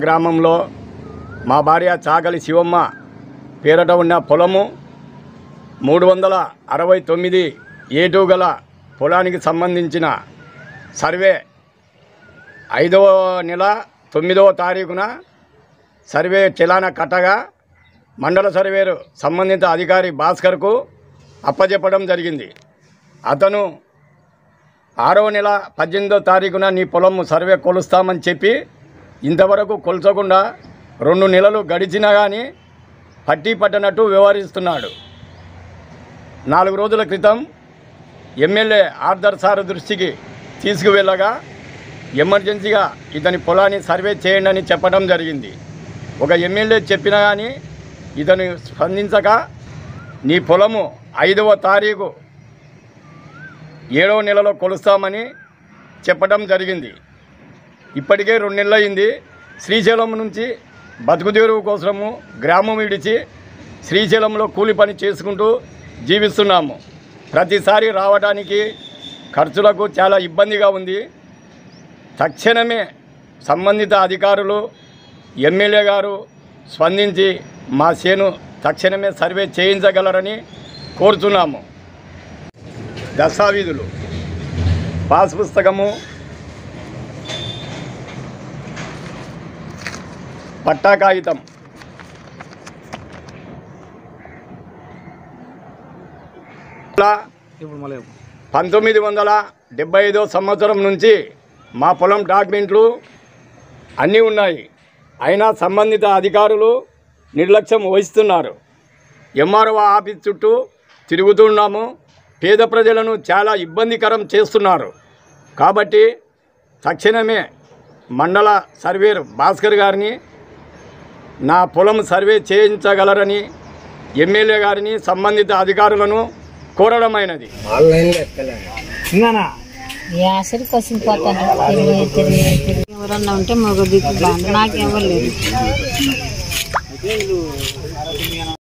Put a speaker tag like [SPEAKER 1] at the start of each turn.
[SPEAKER 1] గ్రామంలో మా భార్య చాగలి శివమ్మ పేరట ఉన్న పొలము 369 ఏటూ గల పొలానికి సంబంధించిన సర్వే 5వ నెల 9వ తారీఖున సర్వే చలానా కట్టగా మండల సర్వేరు సంబంధిత అధికారి భాస్కర్కు అప్పచెప్పడం జరిగింది. అతను 6వ నెల 18వ తారీఖున నీ పొలము సర్వే కొలుస్తామని చెప్పి ఇంతవరకు కొలచకుండా 2 నెలలు గడిచినా కానీ పట్టి పట్టనట్టు వ్యవహరిస్తున్నాడు. 4 రోజుల క్రితం ఎమ్మెల్యే ఆర్దర్ సార్ దృష్టికి తీసుకువెళ్ళగా ఎమర్జెన్సీగా ఇతని పొలాన్ని సర్వే చేయండి అని చెప్పడం జరిగింది. ఒక ఎమ్మెల్యే చెప్పినా కానీ ఇతను స్పందించక నీ పొలము 5వ తారీఖు 7వ నెలలో కొలుస్తామని చెప్పడం జరిగింది. ఇప్పటికే 2 నెలలు అయింది. శ్రీశైలం నుంచి బతుకుదేరువు కోసము గ్రామం విడిచి శ్రీశైలంలో కూలి పని చేసుకుంటూ జీవిస్తున్నాము. ప్రతిసారి రావడానికి ఖర్చులకు చాలా ఇబ్బందిగా ఉంది. తక్షణమే సంబంధిత అధికారులు ఎమ్మెల్యే గారు స్పందించి మా చేను తక్షణమే సర్వే చేయించగలరని కోరుతున్నాము. దస్తావేజులు, పాస్ పుస్తకము, పట్టా కాగితం, ఇప్పుడు 1975వ సంవత్సరం నుంచి మా పొలం డాక్యుమెంట్లు అన్నీ ఉన్నాయి. అయినా సంబంధిత అధికారులు నిర్లక్ష్యం వహిస్తున్నారు. ఎంఆర్ఓ ఆఫీస్ చుట్టూ తిరుగుతున్నాము. పేద ప్రజలను చాలా ఇబ్బందికరం చేస్తున్నారు. కాబట్టి తక్షణమే మండల సర్వేర్ భాస్కర్ గారిని నా పొలం సర్వే చేయించగలరని ఎమ్మెల్యే గారిని సంబంధిత అధికారులను కోరడమైనది.
[SPEAKER 2] ఎవరన్నా ఉంటే మగ దిక్కు నాకెవరు లేదు.